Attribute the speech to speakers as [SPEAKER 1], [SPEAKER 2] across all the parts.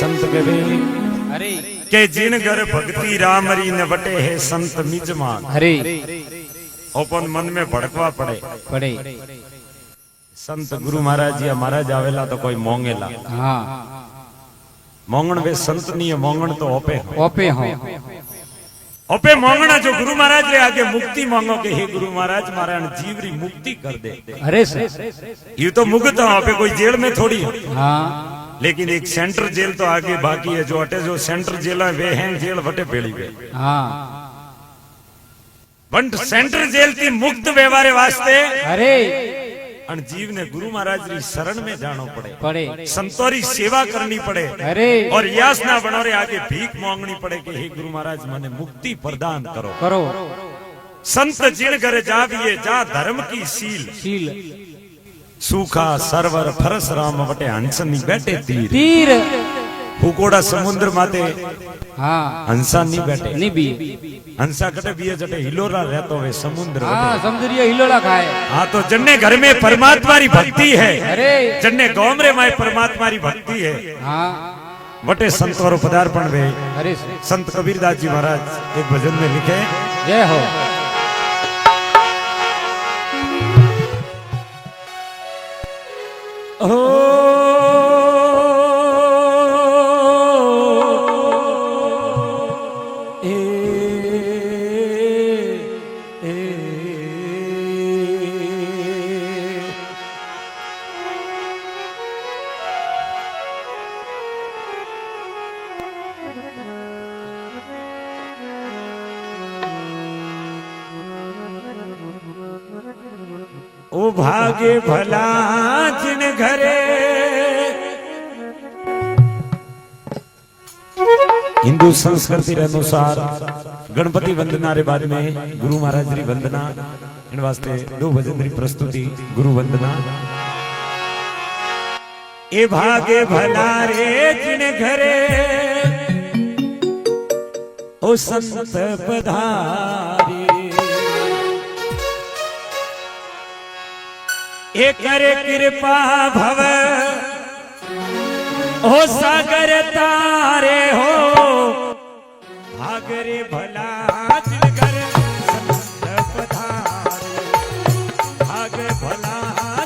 [SPEAKER 1] संत कहे
[SPEAKER 2] अरे
[SPEAKER 1] के जिन घर भक्ति रामरी न बटे है संत मिजमान।
[SPEAKER 2] अरे
[SPEAKER 1] अपन मन में भड़कवा पड़े
[SPEAKER 2] पड़े
[SPEAKER 1] संत गुरु महाराज या महाराज आवेला तो कोई मोंगेला।
[SPEAKER 2] हाँ
[SPEAKER 1] मोंगण वे संत नहीं है, मोंगण तो ओपे
[SPEAKER 2] ओपे हो
[SPEAKER 1] ओपे मोंगणा जो गुरु महाराज रे आगे मुक्ति मांगो के हे गुरु महाराज मारा जीवरी मुक्ति कर दे।
[SPEAKER 2] अरे सर
[SPEAKER 1] ये तो मुक्त है, वहां पे कोई जेल में थोड़ी है।
[SPEAKER 2] हाँ
[SPEAKER 1] लेकिन एक सेंट्रल जेल तो आगे बाकी है, जो अटे जो सेंट्रल जेल है वे हैं जेल वटे पेड़ी गए।
[SPEAKER 2] हाँ
[SPEAKER 1] बंट सेंट्रल जेल थी मुक्त व्यवहार वास्ते
[SPEAKER 2] अरे
[SPEAKER 1] अन जीव ने गुरु महाराज री शरण में जानो पड़े
[SPEAKER 2] पड़े
[SPEAKER 1] संतोरी सेवा करनी पड़े
[SPEAKER 2] अरे
[SPEAKER 1] और यास ना बनो रे आगे भीख मांगनी पड़े कि हे गुरु महाराज मने मुक्ति प्रदान करो
[SPEAKER 2] करो।
[SPEAKER 1] संत जिन घर जाविए जा धर्म की सील
[SPEAKER 2] शील
[SPEAKER 1] सूखा सरवर फरस राम वटे हंसनी बैठे तीर
[SPEAKER 2] तीर
[SPEAKER 1] फुकोड़ा समुद्र माते
[SPEAKER 2] हाँ
[SPEAKER 1] हंसा नहीं बैठे
[SPEAKER 2] नहीं भी
[SPEAKER 1] हंसा कटे बिये जटे हिलोरा रहतो वे समुद्र
[SPEAKER 2] हाँ समुद्रीय हिलोला खाए।
[SPEAKER 1] हाँ तो जन्ने घर में परमात्मा री भक्ति है
[SPEAKER 2] अरे
[SPEAKER 1] जन्ने गांव रे माए परमात्मा री भक्ति है
[SPEAKER 2] हाँ
[SPEAKER 1] वटे संतों पदार्पण वे
[SPEAKER 2] अरे
[SPEAKER 1] संत कबीरदास जी महाराज एक भजन में लिखे
[SPEAKER 2] जय हो
[SPEAKER 1] ओ भागे भला जिन घरे हिंदू संस्कृति के अनुसार गणपति वंदना रे बाद में गुरु महाराज री वंदना इन वास्ते दो भजन री प्रस्तुति गुरु वंदना। ए भागे भला रे जिन घरे ओ संत पधारे ए करे कृपा भव ओ सागर तारे हो भागरे भला जिन घर संत पधारे भाग भला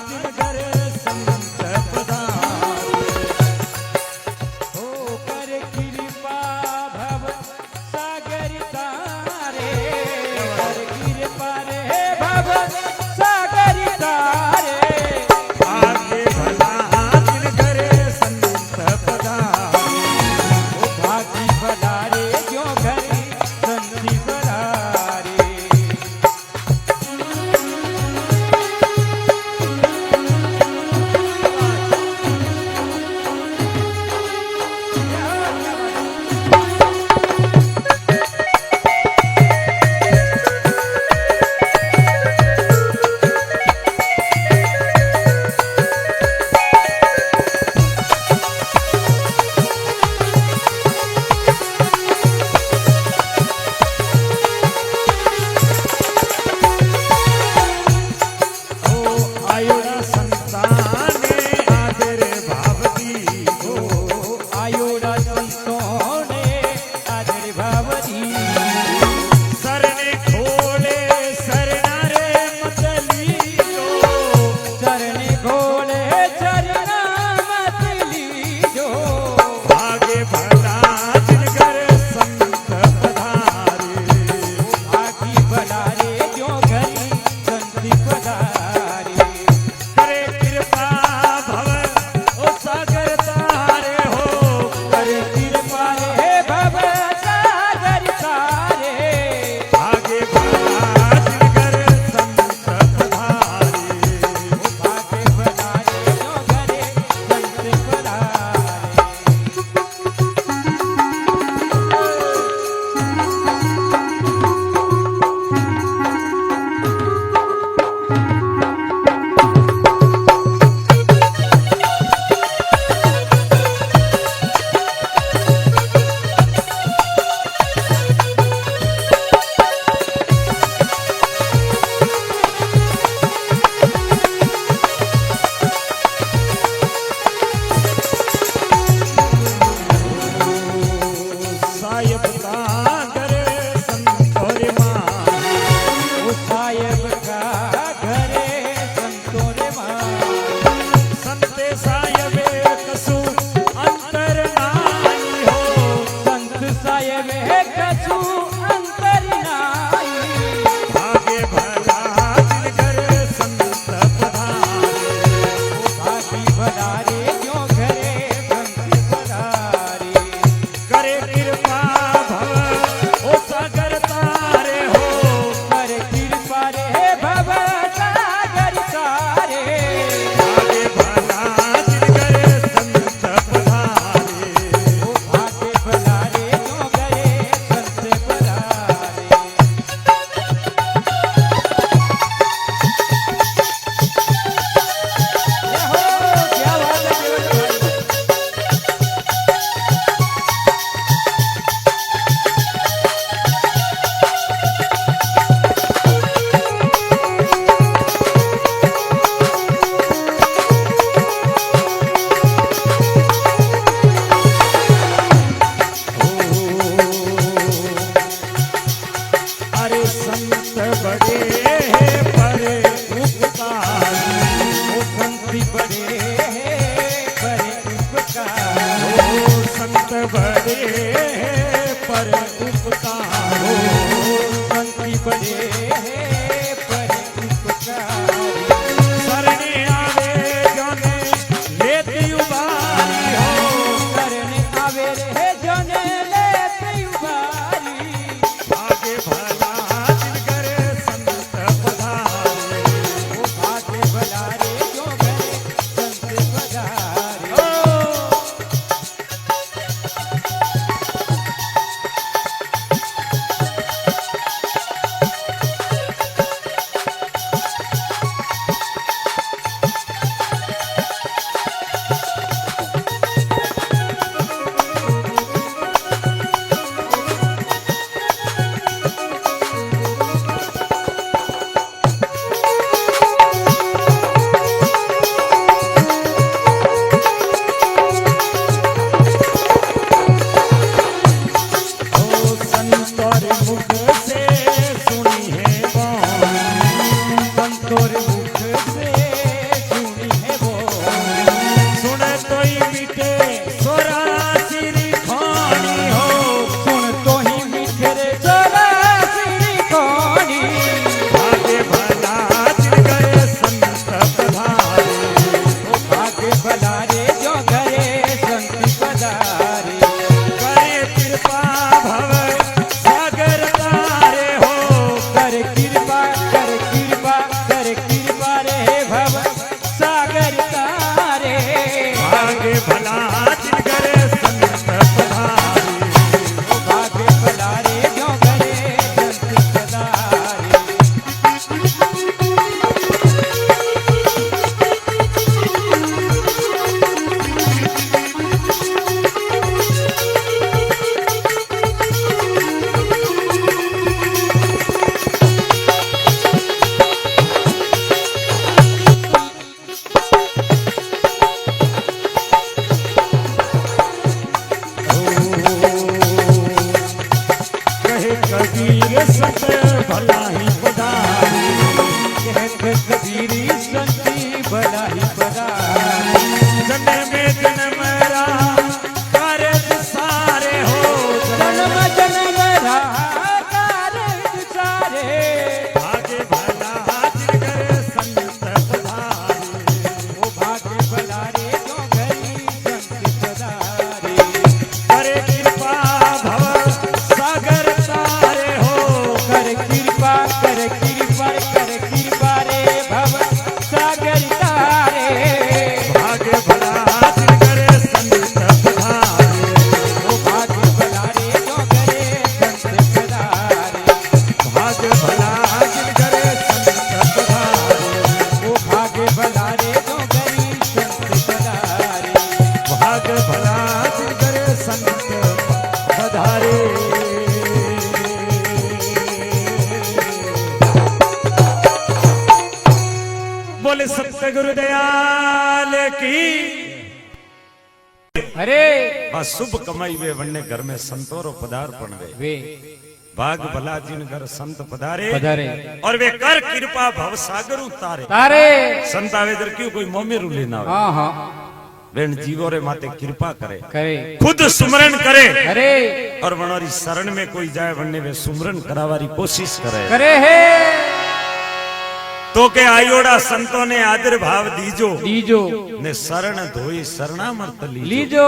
[SPEAKER 1] जिन घर संत पधारे
[SPEAKER 2] ओ करे कृपा भव सागर तारे करे कृपा रे भव सागर तारे
[SPEAKER 1] भागे भला जिन घर संत पधारे
[SPEAKER 2] भागी बदारे जो घरे संति
[SPEAKER 1] बड़े पर उपकार हो,
[SPEAKER 2] संत बड़े पर उपकारी,
[SPEAKER 1] शरणे आवे जोने लेती उबारी हो,
[SPEAKER 2] शरण आवे रे जने लेते उबारी,
[SPEAKER 1] भागे भला जिनकर संत पधारे,
[SPEAKER 2] ओ भागे भला रे जो घरे संत पधारे।
[SPEAKER 1] संतोर मुख से सुनी है बाणी,
[SPEAKER 2] संतोर मुख से सुनी है वो,
[SPEAKER 1] सुने तो ही मिटे सोरा सिरी खानी हो,
[SPEAKER 2] सुन तो ही मिठरे चोरा सिरी कोनी,
[SPEAKER 1] भागे भला जिनकर संत पधारे,
[SPEAKER 2] ओ भागे भला रे जो घरे संत पधारे,
[SPEAKER 1] करे कृपा भव सागर तारे हो,
[SPEAKER 2] कर कृपा कर कृपा कर कृपा रे भव सागर तारे,
[SPEAKER 1] भागे भला जिनकर संत पधारे,
[SPEAKER 2] ओ भागे भला रे जो घरे संत पधारे।
[SPEAKER 1] कहे कबीर सत भला ही पधारे,
[SPEAKER 2] कहत कबीरी संती भला ही पधारे,
[SPEAKER 1] जन्म में जन्म रा कार्य सारे हो,
[SPEAKER 2] जन्म जन्म राकार विचारे,
[SPEAKER 1] भागे भला जिनकर संत पधारे,
[SPEAKER 2] ओ भागे भला रे जो घरी संत पधारे,
[SPEAKER 1] करे कृपा भव सागर तारे हो,
[SPEAKER 2] कर कृपा रे भव सागर तारे,
[SPEAKER 1] भागे भला जिनकर संत पधारे,
[SPEAKER 2] ओ भागे भला रे जो घरे संत पधारे,
[SPEAKER 1] भागे भला जिनकर संत पधारे,
[SPEAKER 2] ओ भागे भला रे जो घरी संत पधारे।
[SPEAKER 1] भाग भला जिनकर संत पधारे। बोले सत्य गुरुदयाल की।
[SPEAKER 2] अरे
[SPEAKER 1] बस शुभ कमाई वे वन्ने घर में संतोरो पदार्पण वे,
[SPEAKER 2] वे
[SPEAKER 1] भाग भला जिन घर संत पधारे,
[SPEAKER 2] पधारे,
[SPEAKER 1] और वे कर कृपा भव सागर उतारे।
[SPEAKER 2] तारे
[SPEAKER 1] संत आवेदर क्यों कोई मोमेरू लेना हो,
[SPEAKER 2] हाँ हाँ
[SPEAKER 1] वेण जीवो रे माते कृपा करे,
[SPEAKER 2] करे,
[SPEAKER 1] खुद सुमरन करे,
[SPEAKER 2] अरे
[SPEAKER 1] और वनोरी शरण में कोई जाए वन्ने वे सुमरन करावारी कोशिश करे,
[SPEAKER 2] करे है
[SPEAKER 1] तो के आयोड़ा संतों ने आदर भाव दीजो,
[SPEAKER 2] लीजो
[SPEAKER 1] ने शरण धोई शरणामत लीजो।
[SPEAKER 2] लीजो,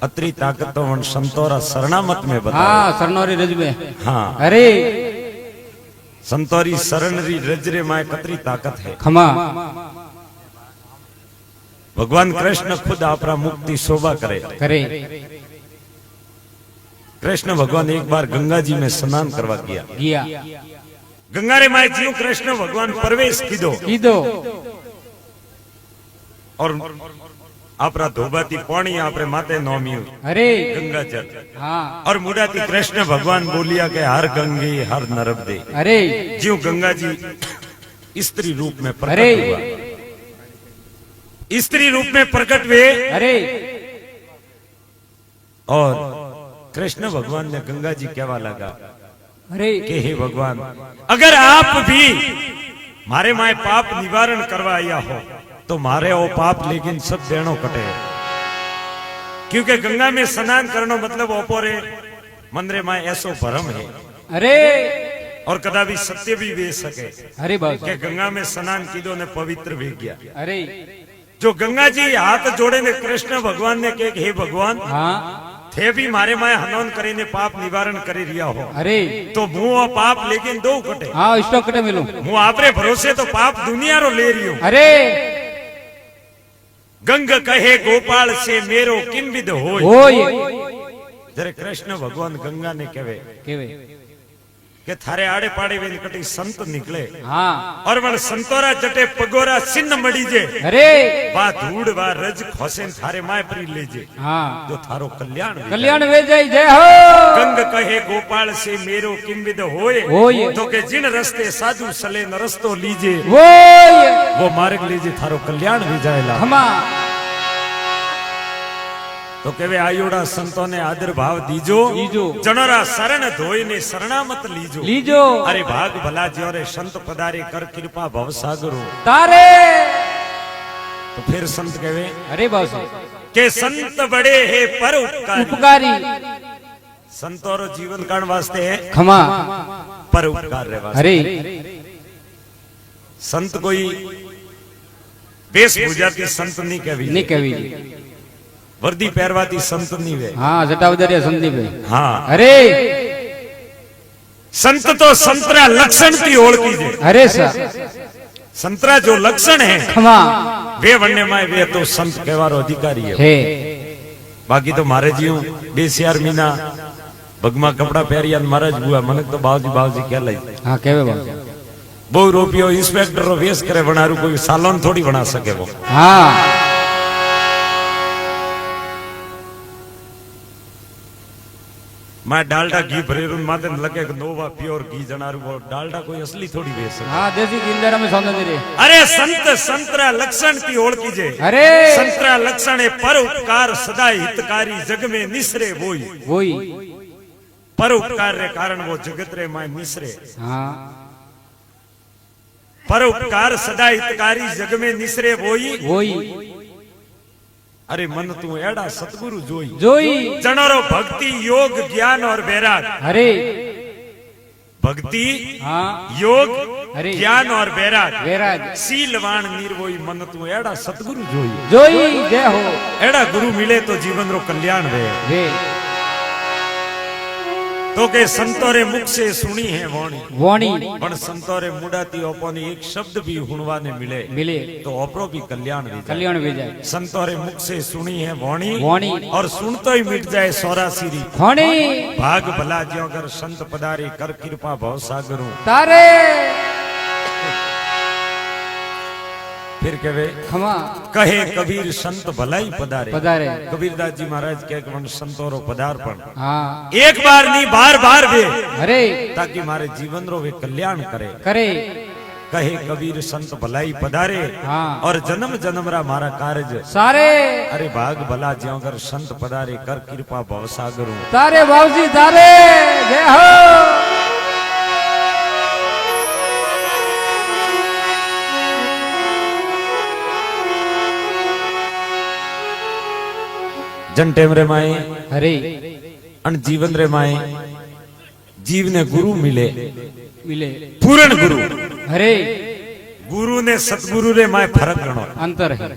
[SPEAKER 1] अतरी ताकत तो वन संतोरा शरणामत में बता।
[SPEAKER 2] हाँ सरनौरी रज में,
[SPEAKER 1] हाँ
[SPEAKER 2] अरे
[SPEAKER 1] संतोरी शरण री रजरे माए कतरी ताकत है।
[SPEAKER 2] खमा
[SPEAKER 1] भगवान कृष्ण खुद आपरा मुक्ति शोभा करे।
[SPEAKER 2] करे,
[SPEAKER 1] कृष्ण भगवान एक बार गंगा जी में स्नान करवा गया,
[SPEAKER 2] गया
[SPEAKER 1] गंगा रे माए जीव कृष्ण भगवान प्रवेश कीधो,
[SPEAKER 2] कीधो,
[SPEAKER 1] और आपरा धोबाती पानी आपरे माते नौमी
[SPEAKER 2] अरे
[SPEAKER 1] गंगा जल,
[SPEAKER 2] हाँ
[SPEAKER 1] और मुडाती कृष्ण भगवान बोलिया के हर गंगे हर नर्मदे।
[SPEAKER 2] अरे
[SPEAKER 1] जीव गंगा जी स्त्री रूप में प्रकट
[SPEAKER 2] अरे
[SPEAKER 1] हुआ, स्त्री रूप में प्रकट हुए,
[SPEAKER 2] अरे
[SPEAKER 1] और कृष्ण भगवान ने गंगा जी कहवा लगा
[SPEAKER 2] अरे
[SPEAKER 1] कि हे भगवान, अगर आप भी मारे माए पाप निवारण करवा आया हो तो मारे वो पाप लेकिन सब देनो कटे, क्योंकि गंगा में स्नान करनो मतलब ओपोरे मंदिर में ऐसो भरम है
[SPEAKER 2] अरे
[SPEAKER 1] और कदापि सत्य भी वे सके
[SPEAKER 2] अरे बाबा
[SPEAKER 1] कि गंगा में स्नान कीधो ने पवित्र वे गया।
[SPEAKER 2] अरे
[SPEAKER 1] जो गंगा जी हाथ जोड़े ने कृष्ण भगवान ने कहे हे भगवान
[SPEAKER 2] हाँ
[SPEAKER 1] थे भी मारे माए हनन करीने पाप निवारण करी रिया हो
[SPEAKER 2] अरे
[SPEAKER 1] तो मुंह और पाप लेकिन दो कटे
[SPEAKER 2] हाँ स्टॉक कटे मिलो
[SPEAKER 1] हूँ आपरे भरोसे तो पाप दुनिया रो ले रही हूँ।
[SPEAKER 2] अरे
[SPEAKER 1] गंग कहे गोपाल से मेरो किम विद होय
[SPEAKER 2] ओय
[SPEAKER 1] जरे कृष्ण भगवान गंगा ने कहे
[SPEAKER 2] केवे
[SPEAKER 1] के थारे आड़े पाड़े वेंकटी संत निकले
[SPEAKER 2] हाँ
[SPEAKER 1] और वन संतोरा जटे पगोरा सिन्न मड़ी जे
[SPEAKER 2] अरे
[SPEAKER 1] वा धूड़ वा रज खोसे थारे माय परी ले जे
[SPEAKER 2] हाँ
[SPEAKER 1] जो थारो कल्याण वे
[SPEAKER 2] कल्याण वे जय जय हो
[SPEAKER 1] गंग कहे गोपाल से मेरो किम विद होय
[SPEAKER 2] होय।
[SPEAKER 1] तो के जिन रस्ते साधु सले न रस्तो लीजे
[SPEAKER 2] ओय
[SPEAKER 1] वो मार्ग लीजे थारो कल्याण भी जाएला।
[SPEAKER 2] खमा
[SPEAKER 1] तो केवे आयोड़ा संतों ने आदर भाव दीजो
[SPEAKER 2] दीजो।
[SPEAKER 1] जनरा शरण धोई ने शरणामत लीजो
[SPEAKER 2] लीजो
[SPEAKER 1] अरे भाग भला ज्यो रे संत पधारे कर कृपा भव सागरो।
[SPEAKER 2] तारे
[SPEAKER 1] तो फिर संत कहे
[SPEAKER 2] अरे बाबा
[SPEAKER 1] के संत बड़े है पर उपकारी
[SPEAKER 2] उपकारी
[SPEAKER 1] संतों रो जीवन कान वास्ते है
[SPEAKER 2] खमा
[SPEAKER 1] पर उपकार रे वास्ते।
[SPEAKER 2] अरे
[SPEAKER 1] संत कोई वेशभूषा की संत नहीं कभी
[SPEAKER 2] नहीं कवि
[SPEAKER 1] वर्दी पहरवाती संत नहीं वे
[SPEAKER 2] हाँ जटावदरिया संदीप है
[SPEAKER 1] हाँ
[SPEAKER 2] अरे
[SPEAKER 1] संत तो संतरा लक्षण की ओढ़ कीजिए
[SPEAKER 2] अरे सर
[SPEAKER 1] संतरा जो लक्षण है
[SPEAKER 2] खमा
[SPEAKER 1] वे बनने में वे तो संत कहवारो अधिकारी है।
[SPEAKER 2] हे
[SPEAKER 1] बाकी तो मारे जीव बेसियार मीना भगमा कपड़ा पहरिया महाराज बुआ मनक तो बावजी क्या लाई
[SPEAKER 2] हाँ केवे बाबा
[SPEAKER 1] बहु रुपयो इंस्पेक्टर रो वेश करे बनारू कोई सालोन थोड़ी बना सके वो।
[SPEAKER 2] हाँ
[SPEAKER 1] मैं डालडा घी भरेरू माते लगे नोवा प्योर घी जनारू वो डालडा कोई असली थोड़ी बेच सके।
[SPEAKER 2] हाँ देसी गिंदरा में सौंदर्य
[SPEAKER 1] अरे संत संतरा लक्षण की ओढ़ कीजिए
[SPEAKER 2] अरे
[SPEAKER 1] संतरा लक्षण है पर उपकार सदा हितकारी जग में निसरे वोई
[SPEAKER 2] वही
[SPEAKER 1] पर उपकार रे कारण वो जगत रे माय निसरे
[SPEAKER 2] हाँ
[SPEAKER 1] पर उपकार सदा हितकारी जग में निसरे वोई
[SPEAKER 2] वही
[SPEAKER 1] अरे मन तू एड़ा सतगुरु जोई
[SPEAKER 2] जोई
[SPEAKER 1] जनरो भक्ति योग ज्ञान और वैराग
[SPEAKER 2] अरे
[SPEAKER 1] भक्ति
[SPEAKER 2] हाँ
[SPEAKER 1] योग
[SPEAKER 2] अरे
[SPEAKER 1] ज्ञान और वैराग
[SPEAKER 2] वैराग
[SPEAKER 1] सीलवान निर्वोई मन तू एड़ा सतगुरु जोई
[SPEAKER 2] जोई जय हो
[SPEAKER 1] एड़ा गुरु मिले तो जीवन रो कल्याण वे
[SPEAKER 2] वे
[SPEAKER 1] तो के संतोरे मुख से सुनी है वाणी
[SPEAKER 2] वाणी
[SPEAKER 1] पण संतोरे मुडाती ओपोनी एक शब्द भी हुणवा ने मिले
[SPEAKER 2] मिले
[SPEAKER 1] तो ओपरो भी कल्याण भी
[SPEAKER 2] कल्याण वे जाए
[SPEAKER 1] संतोरे मुख से सुनी है वाणी
[SPEAKER 2] वाणी
[SPEAKER 1] और सुनतो ही मिट जाए सौरासीरी
[SPEAKER 2] वाणी
[SPEAKER 1] भाग भला ज्यो अगर संत पधारे कर कृपा भव सागरो।
[SPEAKER 2] तारे
[SPEAKER 1] फिर कहे
[SPEAKER 2] खमा
[SPEAKER 1] कहे कबीर संत भलाई पधारे
[SPEAKER 2] पधारे
[SPEAKER 1] कबीरदास जी महाराज के वन संतोरो पधारपण
[SPEAKER 2] हाँ
[SPEAKER 1] एक बार नहीं बार बार वे
[SPEAKER 2] अरे
[SPEAKER 1] ताकि मारे जीवन रो वे कल्याण करे
[SPEAKER 2] करे
[SPEAKER 1] कहे कबीर संत भलाई पधारे
[SPEAKER 2] हाँ
[SPEAKER 1] और जन्म जन्म रा मारा कार्य
[SPEAKER 2] सारे
[SPEAKER 1] अरे भाग भला ज्यो अगर संत पधारे कर कृपा भव सागरो।
[SPEAKER 2] तारे बाबूजी तारे जय हो
[SPEAKER 1] जन टेम रे माए
[SPEAKER 2] अरे
[SPEAKER 1] अन जीवन रे माए जीव ने गुरु मिले
[SPEAKER 2] मिले
[SPEAKER 1] पूर्ण गुरु
[SPEAKER 2] अरे
[SPEAKER 1] गुरु ने सतगुरु रे माए फरक गणो
[SPEAKER 2] अंतर है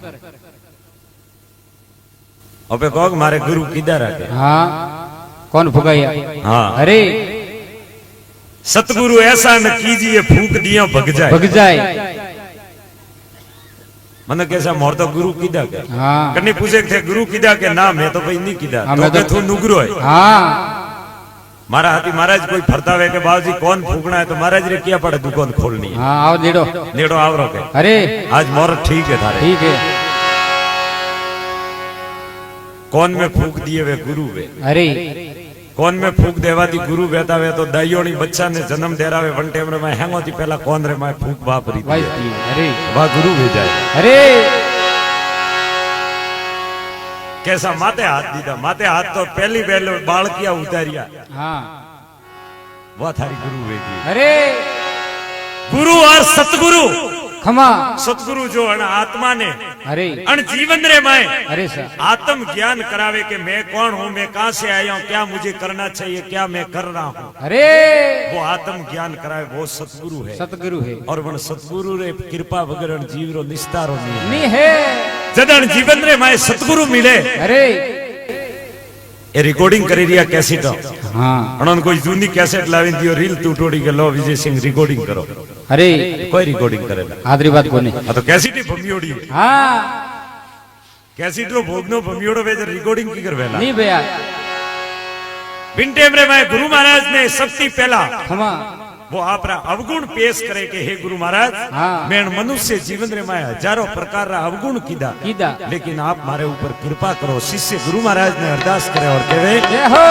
[SPEAKER 1] अबे कहो कि मारे गुरु किधर आके
[SPEAKER 2] हाँ कौन फुगाया
[SPEAKER 1] हाँ
[SPEAKER 2] अरे
[SPEAKER 1] सतगुरु ऐसा न कीजिए फूक दिया भग जाए
[SPEAKER 2] भग जाए
[SPEAKER 1] मन कैसा मोर तो गुरु किदा के
[SPEAKER 2] हाँ
[SPEAKER 1] कन्ने पूछे थे गुरु किदा के नाम है तो भाई नहीं किदा
[SPEAKER 2] हाँ,
[SPEAKER 1] तो
[SPEAKER 2] मैं
[SPEAKER 1] के
[SPEAKER 2] तो-
[SPEAKER 1] तू नुगरो है
[SPEAKER 2] हाँ
[SPEAKER 1] मारा हाथी महाराज कोई फरता है के बाबूजी कौन फूकना है तो महाराज रे किया पड़े दुकान खोलनी है
[SPEAKER 2] हाँ आओ देड़ो
[SPEAKER 1] नेड़ो आवरो के
[SPEAKER 2] अरे
[SPEAKER 1] आज मोर ठीक है थारे
[SPEAKER 2] ठीक है
[SPEAKER 1] कौन में फूक दिए वे गुरु वे
[SPEAKER 2] अरे
[SPEAKER 1] कौन में फूक देवा दी गुरु बेता वे तो दाइयोनी बच्चा ने जन्म दे रहा वे वन टेम रे मैं हैंगो थी पहला कौन रे मैं फूक वापरी
[SPEAKER 2] वाइस की अरे
[SPEAKER 1] वाह गुरु भी जाए
[SPEAKER 2] अरे
[SPEAKER 1] कैसा माते हाथ दीदा माते हाथ तो पहली पहले बाल किया उतारिया
[SPEAKER 2] हाँ
[SPEAKER 1] वह थारी गुरु वेगी
[SPEAKER 2] अरे
[SPEAKER 1] गुरु और सतगुरु
[SPEAKER 2] खमा
[SPEAKER 1] सतगुरु जो अण आत्मा ने
[SPEAKER 2] अरे
[SPEAKER 1] अण जीवन रे माए
[SPEAKER 2] अरे सर
[SPEAKER 1] आत्म ज्ञान करावे कि मैं कौन हूँ, मैं कहाँ से आया हूँ, क्या मुझे करना चाहिए, क्या मैं कर रहा हूँ,
[SPEAKER 2] अरे
[SPEAKER 1] वो आत्म ज्ञान करावे वो सतगुरु है।
[SPEAKER 2] सतगुरु है
[SPEAKER 1] और वन सतगुरु रे कृपा वगर अण जीव रो निस्तारो नहीं
[SPEAKER 2] नहीं है
[SPEAKER 1] जद अण जीवन रे माए सतगुरु मिले
[SPEAKER 2] अरे
[SPEAKER 1] ए रिकॉर्डिंग करी रिया कैसेट
[SPEAKER 2] हाँ
[SPEAKER 1] उन्होंने कोई जूनी कैसेट लावी दियो रील टूटोड़ी के लो विजय सिंह रिकॉर्डिंग करो
[SPEAKER 2] अरे
[SPEAKER 1] कोई रिकॉर्डिंग करे
[SPEAKER 2] आदरी बात कोनी
[SPEAKER 1] आ तो कैसेट ही भमियोड़ी
[SPEAKER 2] हाँ
[SPEAKER 1] कैसेट रो भोगनो भमियोड़ो वे रिकॉर्डिंग की करवेला
[SPEAKER 2] नहीं भैया
[SPEAKER 1] बिन टेम रे मैं गुरु महाराज ने सबसे पहला
[SPEAKER 2] खमा
[SPEAKER 1] वो आपरा अवगुण पेश करे के हे गुरु महाराज
[SPEAKER 2] हाँ।
[SPEAKER 1] मैं मनुष्य जीवन रे मैं हजारों प्रकार रा अवगुण कीदा
[SPEAKER 2] कीदा
[SPEAKER 1] लेकिन आप मारे ऊपर कृपा करो। शिष्य गुरु महाराज ने अरदास करे और कहे
[SPEAKER 2] जय हो